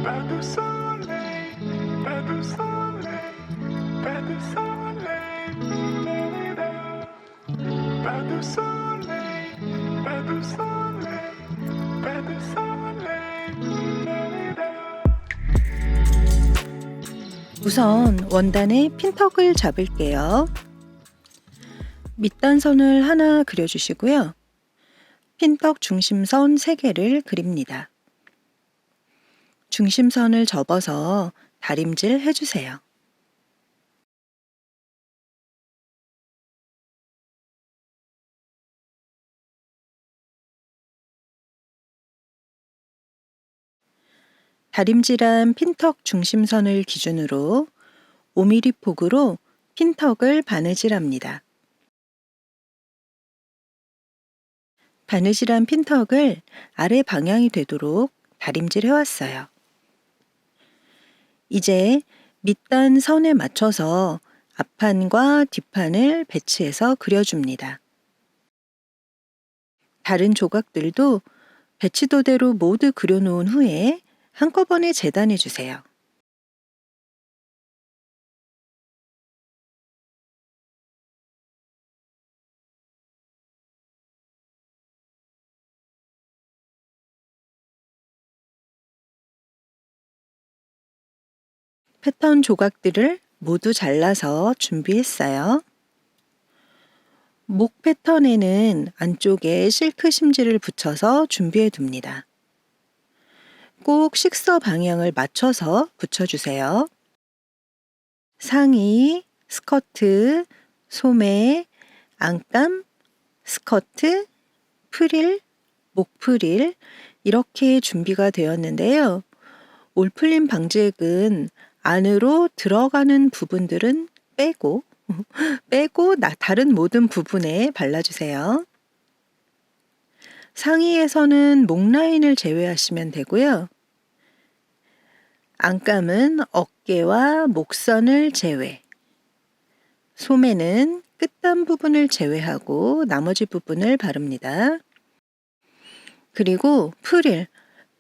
Pas de soleil, pas de soleil, pas de soleil, la-la-la. Pas de soleil, pas de soleil, pas de soleil, la-la-la. 우선 원단에 핀턱을 잡을게요. 밑단선을 하나 그려주시고요. 핀턱 중심선 3개를 그립니다. 중심선을 접어서 다림질 해주세요. 다림질한 핀턱 중심선을 기준으로 5mm 폭으로 핀턱을 바느질합니다. 바느질한 핀턱을 아래 방향이 되도록 다림질 해왔어요. 이제 밑단 선에 맞춰서 앞판과 뒷판을 배치해서 그려줍니다. 다른 조각들도 배치도대로 모두 그려놓은 후에 한꺼번에 재단해 주세요. 패턴 조각들을 모두 잘라서 준비했어요. 목 패턴에는 안쪽에 실크 심지를 붙여서 준비해 둡니다. 꼭 식서 방향을 맞춰서 붙여주세요. 상의, 스커트, 소매, 안감, 스커트, 프릴, 목프릴 이렇게 준비가 되었는데요. 올플림 방지액은 안으로 들어가는 부분들은 빼고 다른 모든 부분에 발라주세요. 상의에서는 목 라인을 제외하시면 되고요. 안감은 어깨와 목선을 제외, 소매는 끝단 부분을 제외하고 나머지 부분을 바릅니다. 그리고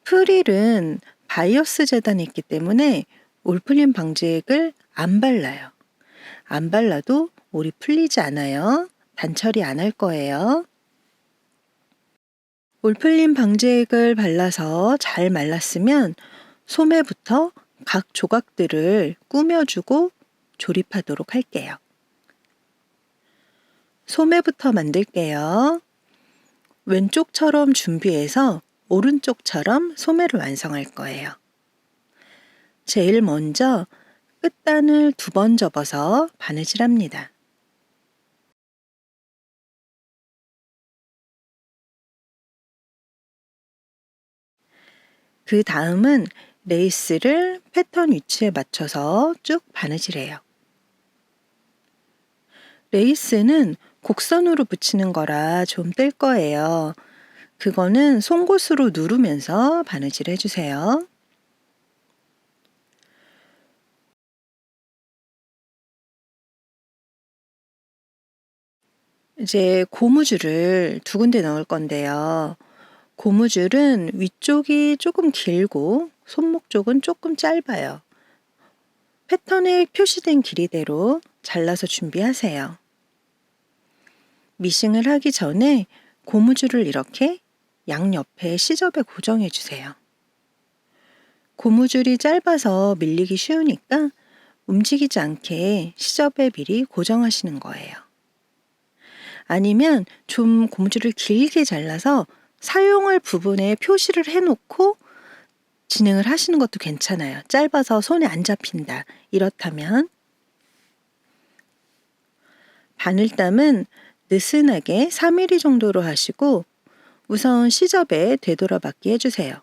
프릴은 바이어스 재단이 있기 때문에 올플림 방지액을 안 발라요. 안 발라도 올이 풀리지 않아요. 단처리 안 할 거예요. 올플림 방지액을 발라서 잘 말랐으면 소매부터 각 조각들을 꾸며주고 조립하도록 할게요. 소매부터 만들게요. 왼쪽처럼 준비해서 오른쪽처럼 소매를 완성할 거예요. 제일 먼저 끝단을 2번 접어서 바느질합니다. 그 다음은 레이스를 패턴 위치에 맞춰서 쭉 바느질해요. 레이스는 곡선으로 붙이는 거라 좀 뗄 거예요. 그거는 송곳으로 누르면서 바느질 해주세요. 이제 고무줄을 2군데 넣을 건데요. 고무줄은 위쪽이 조금 길고 손목 쪽은 조금 짧아요. 패턴에 표시된 길이대로 잘라서 준비하세요. 미싱을 하기 전에 고무줄을 이렇게 양옆에 시접에 고정해 주세요. 고무줄이 짧아서 밀리기 쉬우니까 움직이지 않게 시접에 미리 고정하시는 거예요. 아니면 좀 고무줄을 길게 잘라서 사용할 부분에 표시를 해놓고 진행을 하시는 것도 괜찮아요. 짧아서 손에 안 잡힌다. 이렇다면 바늘땀은 느슨하게 4mm 정도로 하시고 우선 시접에 되돌아받기 해주세요.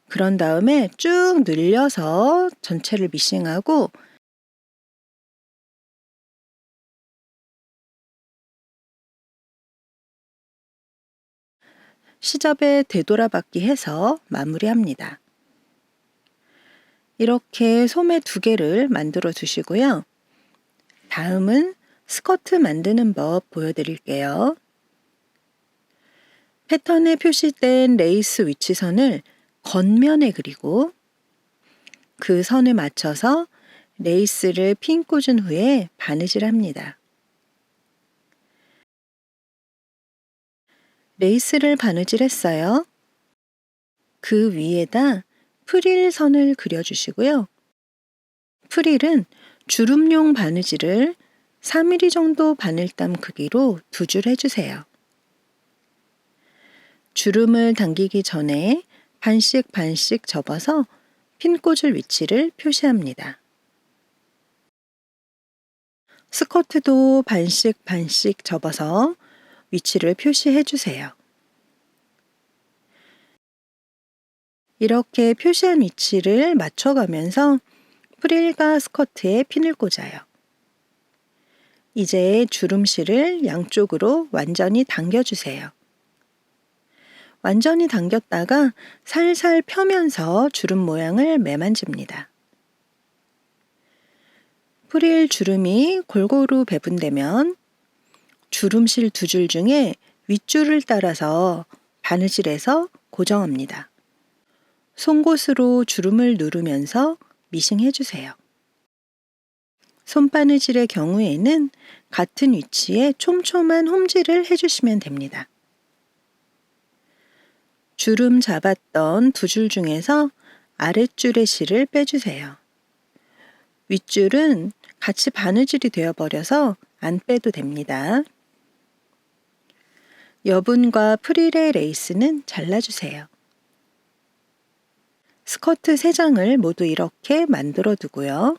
그런 다음에 쭉 늘려서 전체를 미싱하고 시접에 되돌아받기 해서 마무리합니다. 이렇게 소매 2개를 만들어 주시고요. 다음은 스커트 만드는 법 보여드릴게요. 패턴에 표시된 레이스 위치선을 겉면에 그리고 그 선에 맞춰서 레이스를 핀 꽂은 후에 바느질합니다. 레이스를 바느질했어요. 그 위에다 프릴 선을 그려주시고요. 프릴은 주름용 바느질을 3mm 정도 바늘땀 크기로 2줄 해주세요. 주름을 당기기 전에 반씩 반씩 접어서 핀 꽂을 위치를 표시합니다. 스커트도 반씩 반씩 접어서 위치를 표시해 주세요. 이렇게 표시한 위치를 맞춰가면서 프릴과 스커트에 핀을 꽂아요. 이제 주름실을 양쪽으로 완전히 당겨주세요. 완전히 당겼다가 살살 펴면서 주름 모양을 매만집니다. 프릴 주름이 골고루 배분되면 주름실 2줄 중에 윗줄을 따라서 바느질해서 고정합니다. 송곳으로 주름을 누르면서 미싱해주세요. 손바느질의 경우에는 같은 위치에 촘촘한 홈질을 해주시면 됩니다. 주름 잡았던 2줄 중에서 아랫줄의 실을 빼주세요. 윗줄은 같이 바느질이 되어버려서 안 빼도 됩니다. 여분과 프릴의 레이스는 잘라주세요. 스커트 3장을 모두 이렇게 만들어 두고요.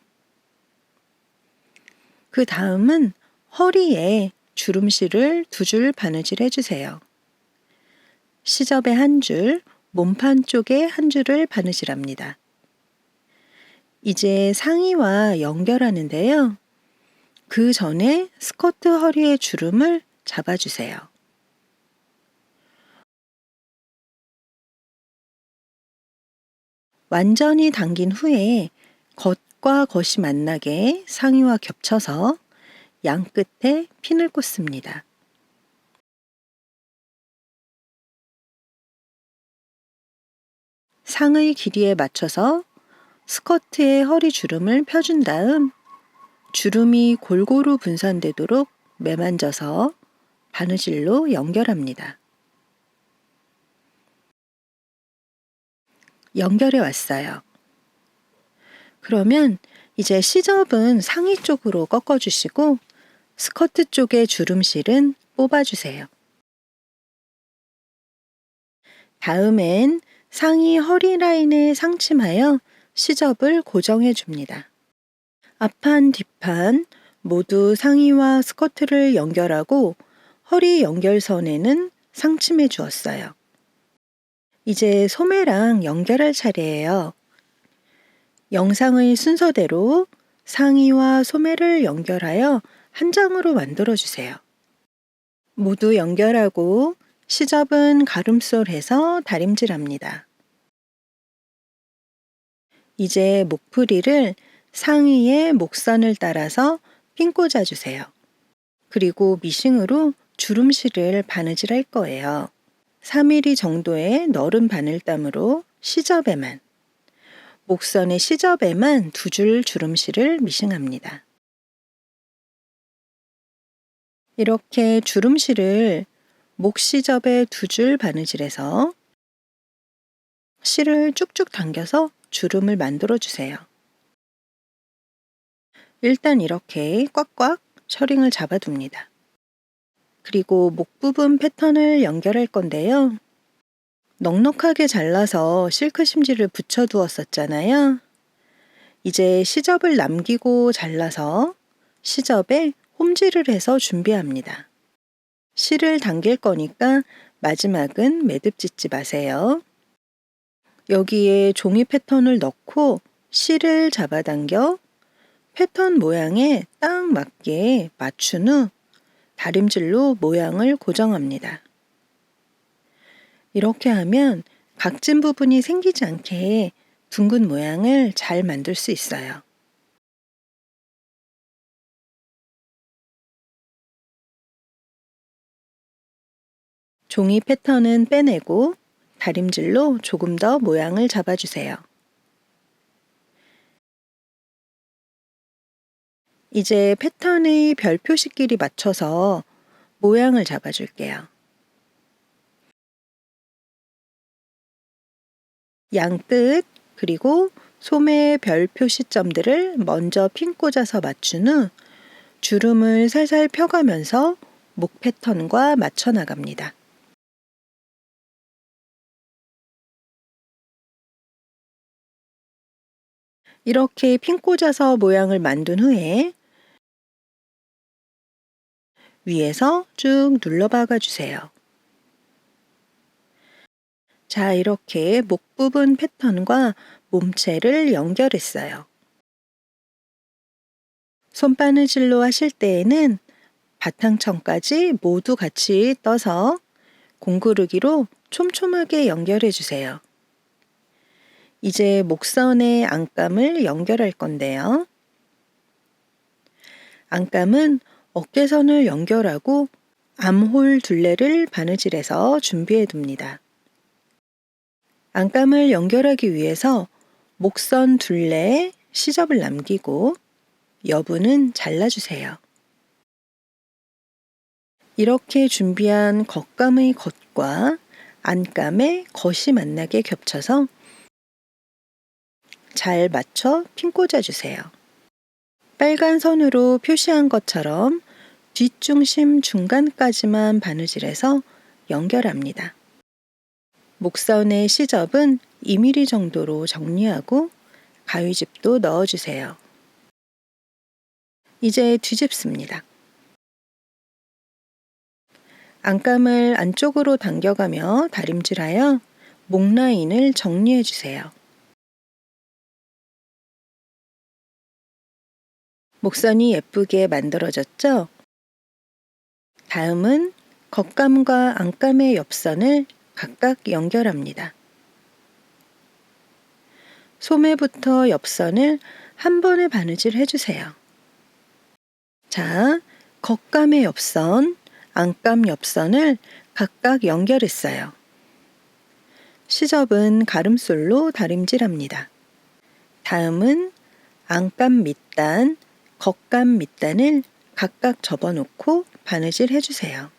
그 다음은 허리에 주름실을 2줄 바느질 해주세요. 시접에 1줄, 몸판 쪽에 1줄을 바느질합니다. 이제 상의와 연결하는데요. 그 전에 스커트 허리의 주름을 잡아주세요. 완전히 당긴 후에 겉과 겉이 만나게 상의와 겹쳐서 양 끝에 핀을 꽂습니다. 상의 길이에 맞춰서 스커트의 허리 주름을 펴준 다음 주름이 골고루 분산되도록 매만져서 바느질로 연결합니다. 연결해 왔어요. 그러면 이제 시접은 상의 쪽으로 꺾어주시고 스커트 쪽의 주름실은 뽑아주세요. 다음엔 상의 허리 라인에 상침하여 시접을 고정해 줍니다. 앞판, 뒷판 모두 상의와 스커트를 연결하고 허리 연결선에는 상침해 주었어요. 이제 소매랑 연결할 차례예요. 영상의 순서대로 상의와 소매를 연결하여 한 장으로 만들어 주세요. 모두 연결하고 시접은 가름솔해서 다림질합니다. 이제 목프릴을 상의의 목선을 따라서 핀 꽂아주세요. 그리고 미싱으로 주름실을 바느질할 거예요. 3mm 정도의 너른 바늘땀으로 시접에만, 목선의 시접에만 2줄 주름실을 미싱합니다. 이렇게 주름실을 목 시접에 2줄 바느질해서 실을 쭉쭉 당겨서 주름을 만들어 주세요. 일단 이렇게 꽉꽉 셔링을 잡아둡니다. 그리고 목 부분 패턴을 연결할 건데요. 넉넉하게 잘라서 실크 심지를 붙여두었었잖아요. 이제 시접을 남기고 잘라서 시접에 홈질을 해서 준비합니다. 실을 당길 거니까 마지막은 매듭 짓지 마세요. 여기에 종이 패턴을 넣고 실을 잡아당겨 패턴 모양에 딱 맞게 맞춘 후 다림질로 모양을 고정합니다. 이렇게 하면 각진 부분이 생기지 않게 둥근 모양을 잘 만들 수 있어요. 종이 패턴은 빼내고 다림질로 조금 더 모양을 잡아주세요. 이제 패턴의 별 표시끼리 맞춰서 모양을 잡아줄게요. 양끝 그리고 소매 별 표시점들을 먼저 핀 꽂아서 맞춘 후 주름을 살살 펴가면서 목 패턴과 맞춰 나갑니다. 이렇게 핀 꽂아서 모양을 만든 후에 위에서 쭉 눌러 박아 주세요. 자, 이렇게 목 부분 패턴과 몸체를 연결했어요. 손바느질로 하실 때에는 바탕천까지 모두 같이 떠서 공구르기로 촘촘하게 연결해 주세요. 이제 목선의 안감을 연결할 건데요. 안감은 어깨선을 연결하고 암홀 둘레를 바느질해서 준비해 둡니다. 안감을 연결하기 위해서 목선 둘레에 시접을 남기고 여부는 잘라주세요. 이렇게 준비한 겉감의 겉과 안감의 겉이 만나게 겹쳐서 잘 맞춰 핀 꽂아주세요. 빨간 선으로 표시한 것처럼 뒷중심 중간까지만 바느질해서 연결합니다. 목선의 시접은 2mm 정도로 정리하고 가위집도 넣어주세요. 이제 뒤집습니다. 안감을 안쪽으로 당겨가며 다림질하여 목 라인을 정리해 주세요. 목선이 예쁘게 만들어졌죠? 다음은 겉감과 안감의 옆선을 각각 연결합니다. 소매부터 옆선을 한 번에 바느질 해주세요. 자, 겉감의 옆선, 안감 옆선을 각각 연결했어요. 시접은 가름솔로 다림질합니다. 다음은 안감 밑단, 겉감 밑단을 각각 접어놓고 바느질 해주세요.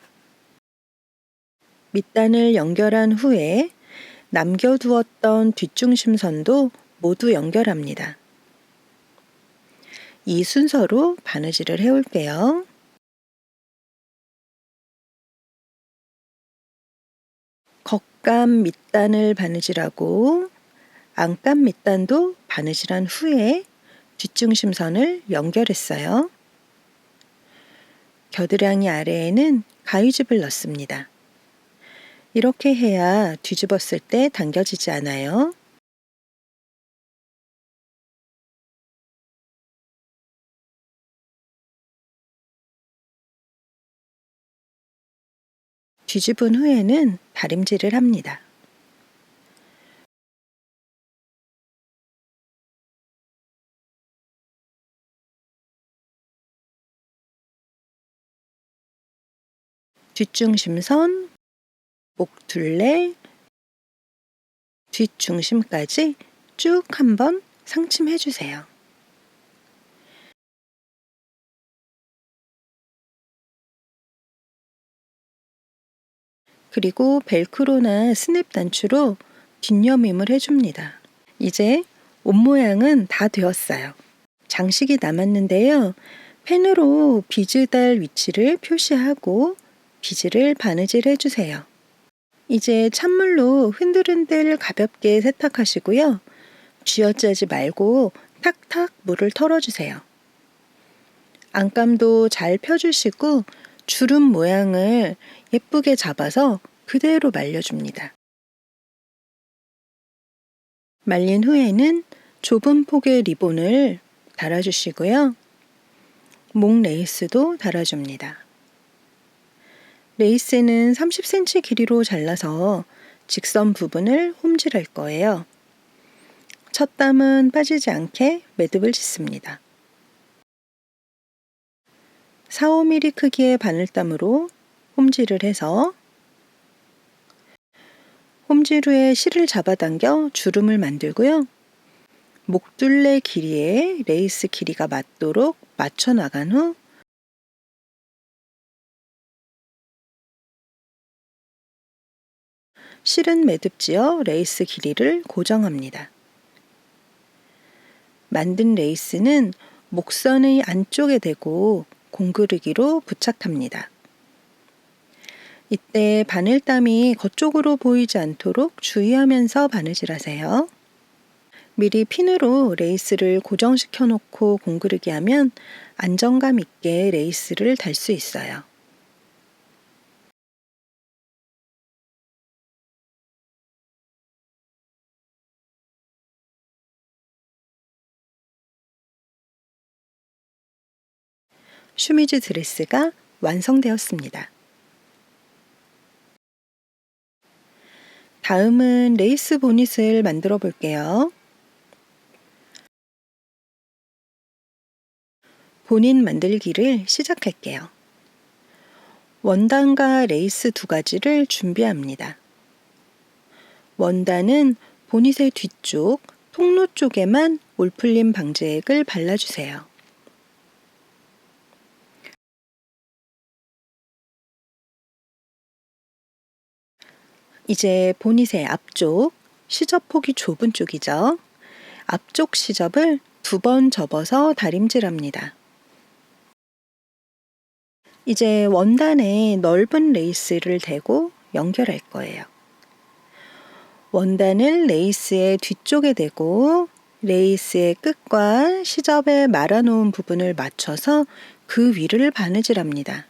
밑단을 연결한 후에 남겨두었던 뒷중심선도 모두 연결합니다. 이 순서로 바느질을 해올게요. 겉감 밑단을 바느질하고 안감 밑단도 바느질한 후에 뒷중심선을 연결했어요. 겨드랑이 아래에는 가위집을 넣습니다. 이렇게 해야 뒤집었을 때 당겨지지 않아요. 뒤집은 후에는 다림질을 합니다. 뒷중심선, 목둘레, 뒷중심까지 쭉 한번 상침해 주세요. 그리고 벨크로나 스냅 단추로 뒷여밈을 해줍니다. 이제 옷 모양은 다 되었어요. 장식이 남았는데요. 펜으로 비즈 달 위치를 표시하고 비즈를 바느질 해주세요. 이제 찬물로 흔들흔들 가볍게 세탁하시고요. 쥐어짜지 말고 탁탁 물을 털어주세요. 안감도 잘 펴주시고 주름 모양을 예쁘게 잡아서 그대로 말려줍니다. 말린 후에는 좁은 폭의 리본을 달아주시고요. 목 레이스도 달아줍니다. 레이스는 30cm 길이로 잘라서 직선 부분을 홈질할 거예요. 첫 담은 빠지지 않게 매듭을 짓습니다. 4-5mm 크기의 바늘담으로 홈질을 해서 홈질 후에 실을 잡아당겨 주름을 만들고요. 목둘레 길이에 레이스 길이가 맞도록 맞춰 나간 후 실은 매듭지어 레이스 길이를 고정합니다. 만든 레이스는 목선의 안쪽에 대고 공그르기로 부착합니다. 이때 바늘땀이 겉쪽으로 보이지 않도록 주의하면서 바느질하세요. 미리 핀으로 레이스를 고정시켜 놓고 공그르기 하면 안정감 있게 레이스를 달 수 있어요. 슈미즈 드레스가 완성되었습니다. 다음은 레이스 보닛을 만들어 볼게요. 보닛 만들기를 시작할게요. 원단과 레이스 두 가지를 준비합니다. 원단은 보닛의 뒤쪽, 통로 쪽에만 올풀림 방지액을 발라주세요. 이제 보닛의 앞쪽, 시접폭이 좁은 쪽이죠. 앞쪽 시접을 2번 접어서 다림질합니다. 이제 원단에 넓은 레이스를 대고 연결할 거예요. 원단을 레이스의 뒤쪽에 대고 레이스의 끝과 시접에 말아놓은 부분을 맞춰서 그 위를 바느질합니다.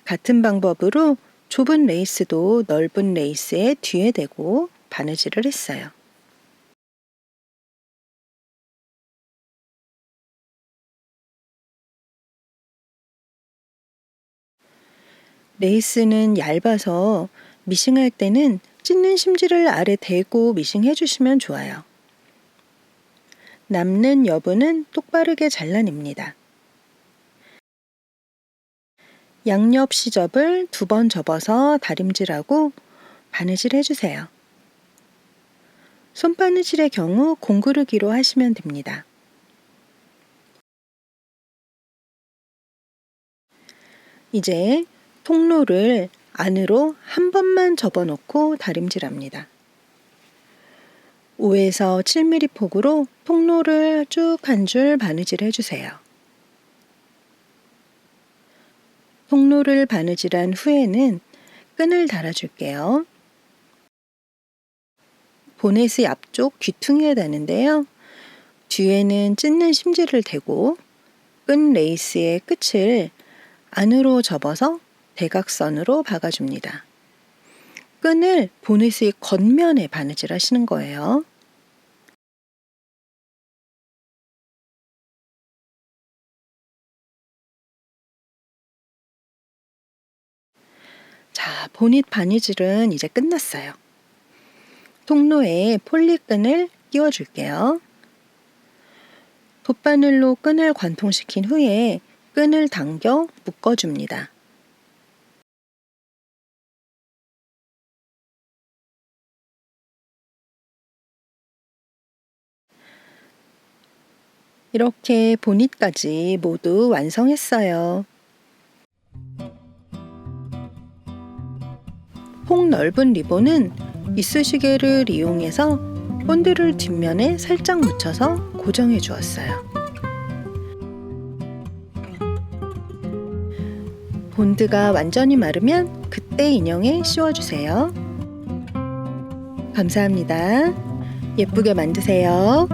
같은 방법으로 좁은 레이스도 넓은 레이스의 뒤에 대고 바느질을 했어요. 레이스는 얇아서 미싱할 때는 찢는 심지를 아래 대고 미싱해 주시면 좋아요. 남는 여분은 똑바르게 잘라냅니다. 양옆 시접을 2번 접어서 다림질하고 바느질 해주세요. 손바느질의 경우 공구르기로 하시면 됩니다. 이제 통로를 안으로 한 번만 접어놓고 다림질합니다. 5에서 7mm 폭으로 통로를 쭉 한 줄 바느질 해주세요. 통로를 바느질한 후에는 끈을 달아줄게요. 보넷의 앞쪽 귀퉁이에 다는데요. 뒤에는 찢는 심지를 대고 끈 레이스의 끝을 안으로 접어서 대각선으로 박아줍니다. 끈을 보넷의 겉면에 바느질 하시는 거예요. 자, 보닛 바느질은 이제 끝났어요. 통로에 폴리끈을 끼워줄게요. 돗바늘로 끈을 관통시킨 후에 끈을 당겨 묶어줍니다. 이렇게 보닛까지 모두 완성했어요. 폭 넓은 리본은 이쑤시개를 이용해서 본드를 뒷면에 살짝 묻혀서 고정해 주었어요. 본드가 완전히 마르면 그때 인형에 씌워주세요. 감사합니다. 예쁘게 만드세요.